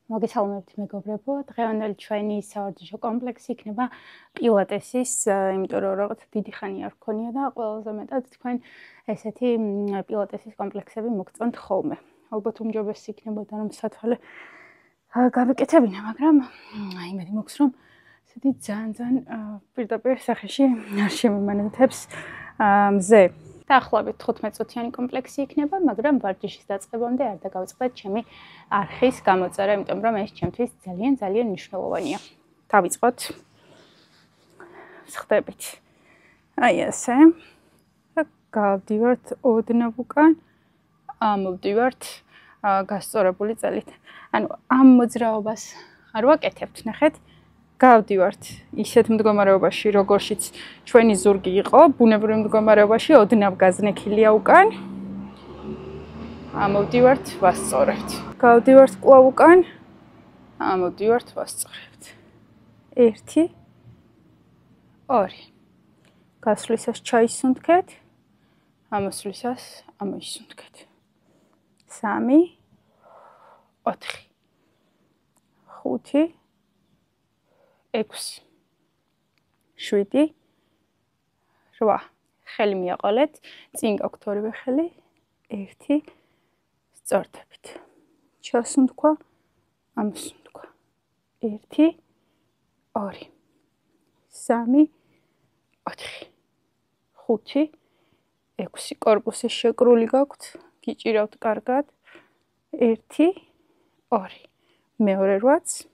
მოგესალმებით მეგობრებო, დღევანდელი ჩვენი სავარჯიშო კომპლექსი იქნება პილატესის, იმიტომ რომ რაღაც დიდი ხანი არ გქონია და ყველაზე მეტად თქვენ ესეთი პილატესის კომპლექსები მოგწონთ ხოლმე. ალბათ უმჯობესი იქნებოდა რომ სათვალე გავეკეთებინა, მაგრამ იმედი მაქვს რომ ესეთი ძალიან პირდაპირ სახეში არ შემიმანეთებს მზე. დაახლოებით 15 წუთიანი კომპლექსი იქნება, მაგრამ ვარჯიშის დაწყებამდე არ დაგავწყდეთ ჩემი არხის გამოწერა, იმიტომ რომ ეს ჩემთვის ძალიან მნიშვნელოვანია. დავიწყოთ. ხდებით. აი ესე. გავდივართ ოდნავ უკან, ამოვდივართ გასწორებული წელით. ანუ ამ მოძრაობას არ ვაკეთებთ, ნახეთ. გავდივართ ისეთ მდგომარეობაში, როგორშიც ჩვენი ზურგი იყო, ბუნებრივ მდგომარეობაში ოდნავ გაზნექილია უკან. ამოვდივართ, ვასწორებთ. გავდივართ კვლავ უკან, ამოვდივართ, ვასწორებთ. 1 2 გასვლისას ჩაისუნთქეთ, ამოსვლისას ამოისუნთქეთ. 3 4 5 6 7 8 ხელი მიაყოლეთ, წინ გაქვთ ორივე ხელი, 1 სწორდებით. ჩასუნთქვა, ამოსუნთქვა. 1 2 3 4 5 6 კორპუსი შეკრული გაქვთ, გიჭირავთ კარგად. 1 2 მეორე 8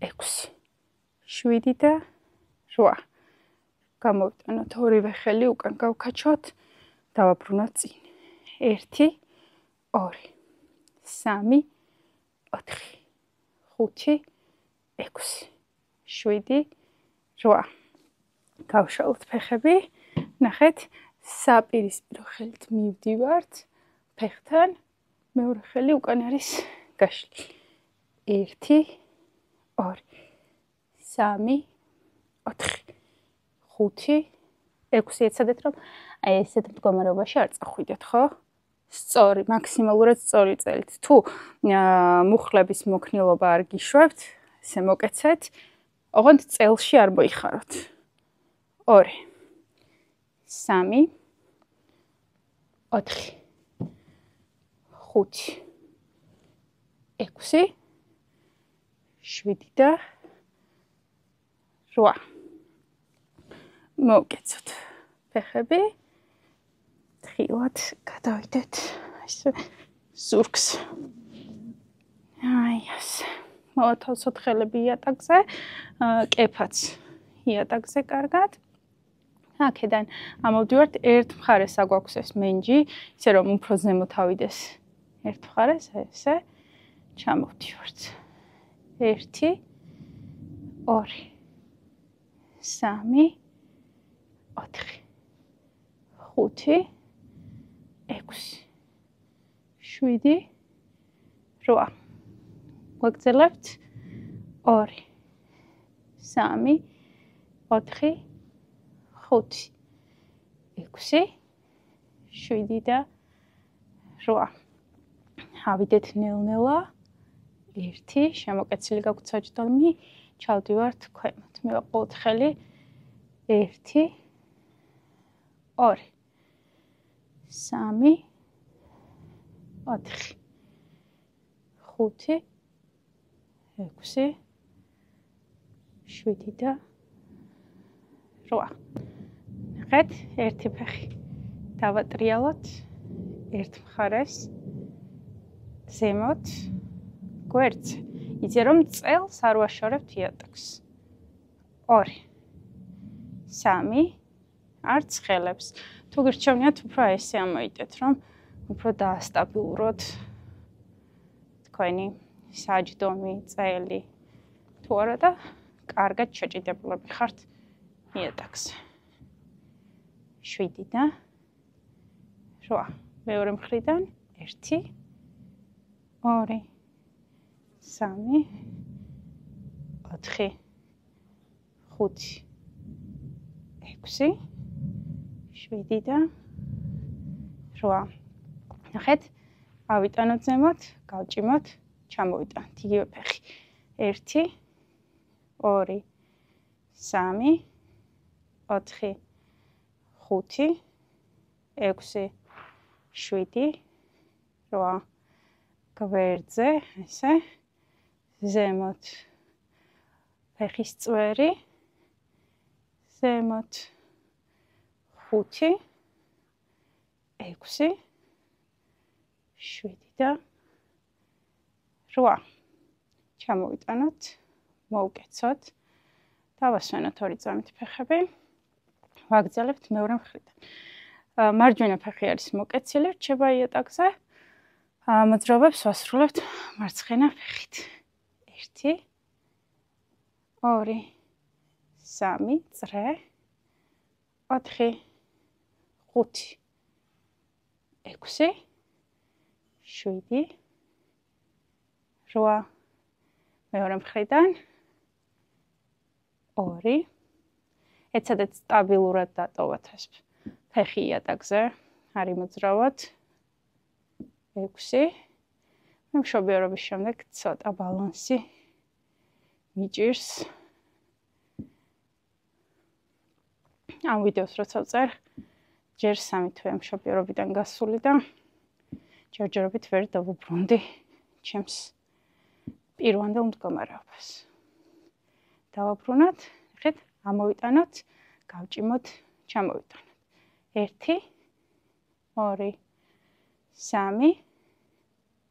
5 6 7 და 8 გამოვიტანოთ ორივე ხელი უკან გავქაჩოთ, დავაბრუნოთ წინ. 1 2 3 4 5 6 7 8 გავშალოთ ფეხები, ნახეთ, საპირისპირო ხელით მივდივართ ფეხთან, მეორე ხელი უკან არის გაშლილი. 1 2 3 4 5 6 ეცადეთ რომ აი ესეთ მდგომარეობაში არ წახვიდეთ, ხო? სწორი, მაქსიმალურად სწორი წელით. თუ მუხლების მოქნილობა არ გიშვებთ, ესე მოკეცეთ, ოღონდ წელში არ მოიხაროთ. 2 3 4 5 6 7 და 8 მოვკეცოთ ფეხები, თხილად გადავიდეთ ესე ზურგს. აი ასე. მოვათავსოთ ხელები იატაკზე, კეფაც იატაკზე კარგად. აქედან ამოვდივართ ერთ მხარეს აგვაქვს ეს მენჯი, ისე რომ უფრო ზემოთ ავიდეს ერთ მხარეს, ესე ჩამოვდივართ. 1 2 3 4 5 6 7 8 გვაგრძელებთ 2 3 4 5 6 7 და 8 ავიდეთ ნელ-ნელა. 1 შემოკეცილი გაქვთ საჯდომი, ჩავდივართ ქვემოთ. მივაყოლოთ ხელი. 1 2 3 4 5 6 7 და 8. ნახეთ, ერთი ფეხი დავატრიალოთ ერთ მხარეს, ზემოთ, გვერდზე. იცი რომ წელს არ ვაშორებთ იატაკს. 2 3 არც ხელებს. თუ გირჩევნიათ, უფრო ესე ამოიტეთ, რომ უფრო დაასტაბილუროთ თქვენი საჯდომი, წელი. თუ არა და კარგად შეჭიდებულები ხართ იატაკზე. 7 და 8. მეორე მხრიდან 1 2 3 4 5 6 7 და 8. ნახეთ, ავიტანოთ ზემოთ, გავჭიმოთ, ჩამოვიტანოთ. იგივე ფეხი. 1 2 3 4 5 6 7 8 გვერდზე, ესე ზემოთ ფეხის წვერი, ზემოთ 5 6 7 და 8. ჩამოვიტანოთ, მოვკეცოთ, დავასვენოთ ორი წამით ფეხები, ვაგრძელებთ მეორე მხრიდან. მარჯვენა ფეხი არის მოკეცილი, რჩება იატაკზე. მოძრაობებს ვასრულებთ მარცხენა ფეხით. 1 2 3 წრე 4 5 6 7 8 მეორე მხრიდან 2 ეცადეთ სტაბილურად დატოვოთ ეს ფეხი იატაკზე, არ იმოძრავოთ. 6 მე მშობიარობის შემდეგ ცოტა ბალანსი მიჭირს. ამ ვიდეოს როცა ვწერ, ჯერ 3 თვე მშობიარობიდან გასული და ჯერჯერობით ვერ დავუბრუნდი ჩემს პირვანდელ მდგომარეობას. დავაბრუნოთ, ხეთ, ამოვიტანოთ, გავჭიმოთ, ჩამოვიტანოთ. 1 2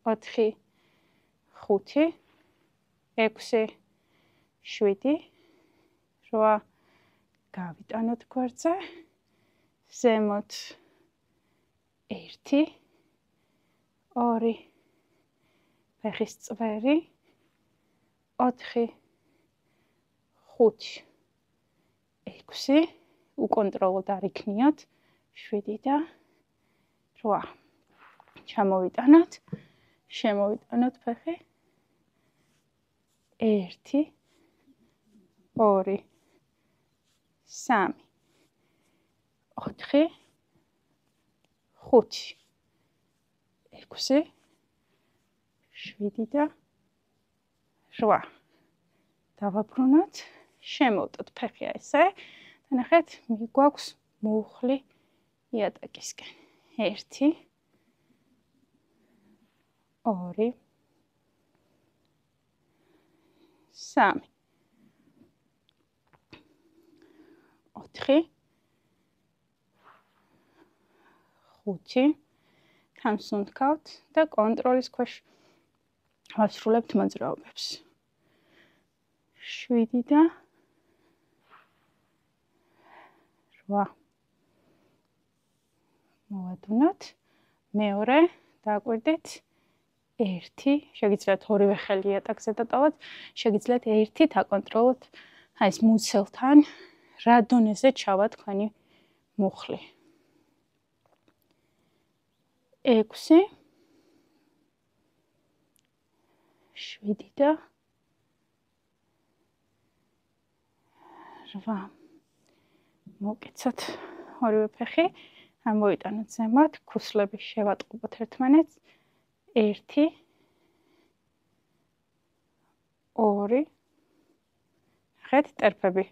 3 4 5 6 7 8 გავიტანოთ გვერდზე, ზემოთ 1 2 ფეხის წვერი 4 5 6 უკონტროლოდ არ იქნიოთ 7 და 8. ჩამოვიტანოთ, შემოვიტანოთ ფეხი 1 2 3 4 5 6 7 და 8. დავაბრუნოთ, შემოვტოთ ფეხი ესე და ნახეთ, მიგვაქვს მუხლი იატაკისკენ. 1 2 3 4 5 თავს უნდკავთ და კონტროლის ქვეშ ვასრულებთ მოძრაობებს. 7 და 8. მოვადუნოთ, მეორე დააკვირდით 1, შეგიძლიათ ორივე ხელი იატაკზე დატოვოთ, შეგიძლიათ 1 დაკონტროლოთ აი ეს მუცელთან, რა დონეზე ჩავა თქვენი მუხლი. 6 7 და 8. მოვკეცოთ ორივე ფეხი, ამოვიტანოთ ზემოთ, ქუსლები შევატყობოთ ერთმანეთს. 1 2 ხეთ, ტერფები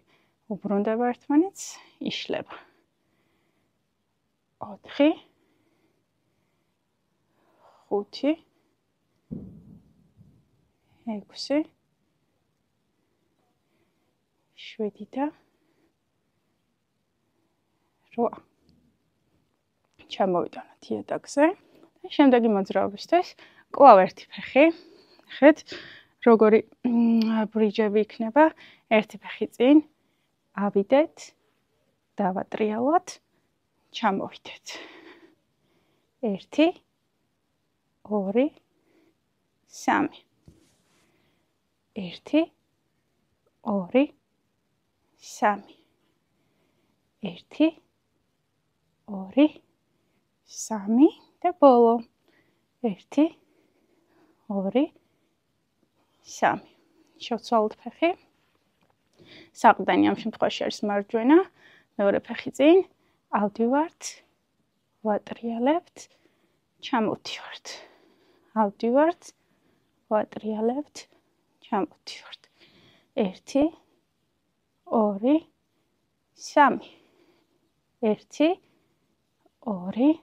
უბრუნდება ერთმანეთს, იშლება. 4 5 6 7 და 8. ჩამოვიტანოთ იატაკზე და შემდეგი მოძრაობისთვის კვლავ ერთი ფეხი. ხეთ, როგორი ბრიჯები იქნება, ერთი ფეხი წინ, ავიდეთ, დავატრიალოთ, ჩამოვიდეთ. 1 2 3 1 2 3 1 2 3 და ბოლო 1 2 3. შევცვალოთ ფეხი. საყრდენი ამ შემთხვევაში არის მარჯვენა, მეორე ფეხი წინ, ავდივართ, ვატრიალებთ, ჩამოვდივართ. ავდივართ, ვატრიალებთ, ჩამოვდივართ. 1 2 3 1 2 3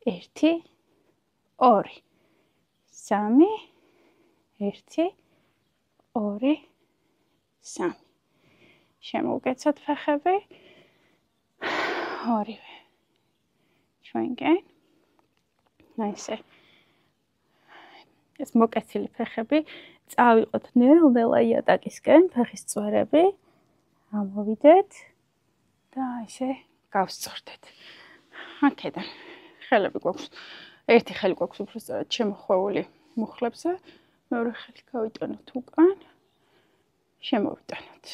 1 2 3 1 2 3 შემოვკეცოთ ფეხები. ორივე ჩვენგენ. ესე. ეს მოკეცილი ფეხები წავიყოთ ნელ-ნელა იატაკისკენ, ფეხის წვერები. ამოვიდეთ და ესე გავსწორდეთ. აქედან ხელები გვაქვს. ერთი ხელი გვაქვს უბრალოდ შემოხვეული მუხლებზე, მეორე ხელი გავიტანოთ უკან. შემოვიტანოთ.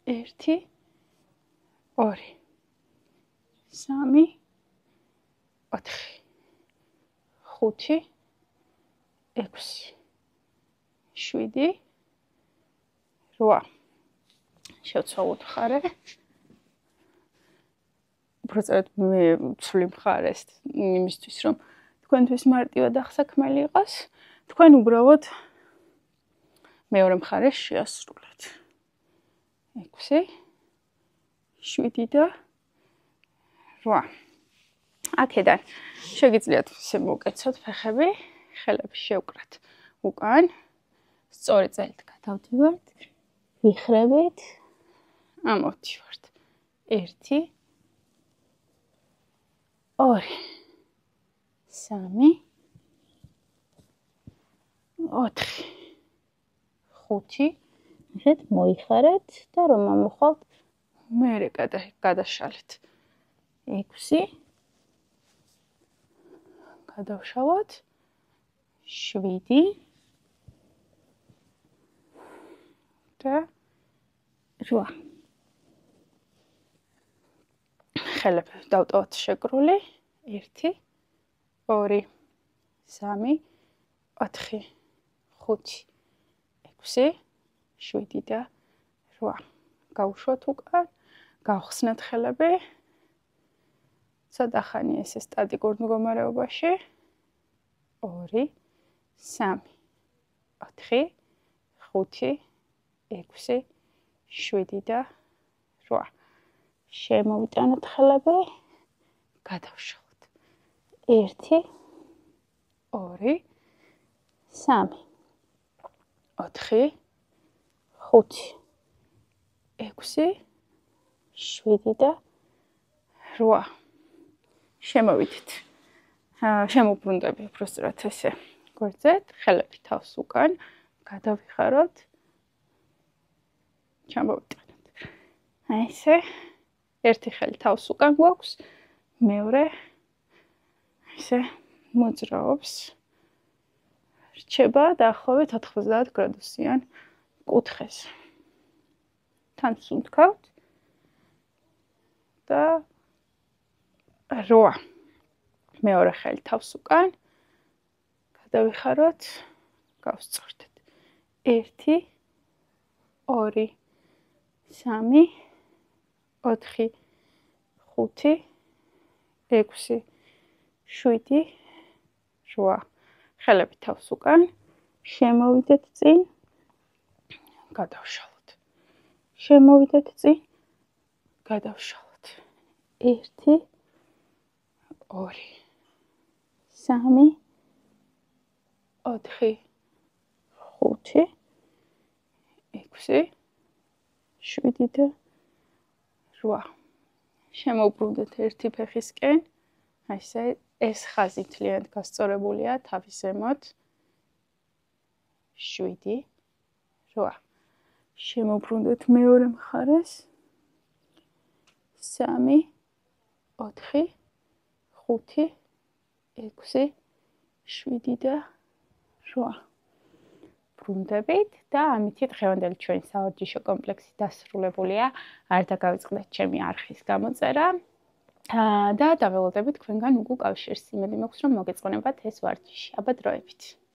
1 2 3 4 5 6 7 8 შევცვალოთ ხარე. უბრალოდ მე ვცვლი მხარეს იმისთვის, რომ თქვენთვის მარტივად აღსაქმელი იყოს, თქვენ უბრალოდ მეორე მხარეს შეასრულეთ. 6 7 და 8. აქედან შეგიძლიათ ისე მოკეცოთ ფეხები, ხელები შევკრათ უკან, სწორი წელით გადავდივართ, ვიხრებით, ამოვდივართ. 1 2 3 4 5 ესეთ მოიხარეთ და რომ ამოხვალთ მერე გადაშალეთ. 6 გადავშალოთ. 7 და 8. ხელები დავტოვოთ შეკრული. 1 2 3 4 5 6 7 და 8. გავუშვათ უკან, გავხსნათ ხელები. ცოტა ხანი ესე სტატიკურ მდგომარეობაში. 2 3 4 5 6 7 და 8. შემოვიტანოთ ხელები, გადავშალოთ. 1 2 3 4 5 6 7 და 8. შემოვიდეთ. შემოbrუნდები უბრალოდ ესე გვერდზე, ხელები თავს უკან, გადავიხაროთ. ჩამოვიტანოთ. ესე ერთი ხელი თავს უკან გვაქვს, მეორე ესე მოძრაობს. რჩება დაახლოებით 90 გრადუსიან კუთხეს. თან სუნთქავთ და 8. მეორე ხელი თავს უკან, გადავიხაროთ, გავსწორდეთ. 1 2 3 4 5 6 7 8. ხელები თავს უკან, შემოვიდეთ წინ, გადავშალოთ. შემოვიდეთ წინ, გადავშალოთ. 1 2 3 4 5 6 7 და 8. შემოbrუნდეთ ერთი ფეხისკენ. ასე ეს ხაზი მთლიანად გასწორებულია თავის ზემოთ. 7 8. შემოbrუნდეთ მეორე მხარეს. 3 4 5 6 7 და 8. ბრუნდებით და ამით დღევანდელი ჩვენი სავარჯიშო კომპლექსი დასრულებულია. არ დაგავიწყდეთ ჩემი არხის გამოწერა და დაველოდებით თქვენგან უკავშირს. იმედი მაქვს, რომ მოგეწყონებათ ეს ვარჯიში. აბა დროებით.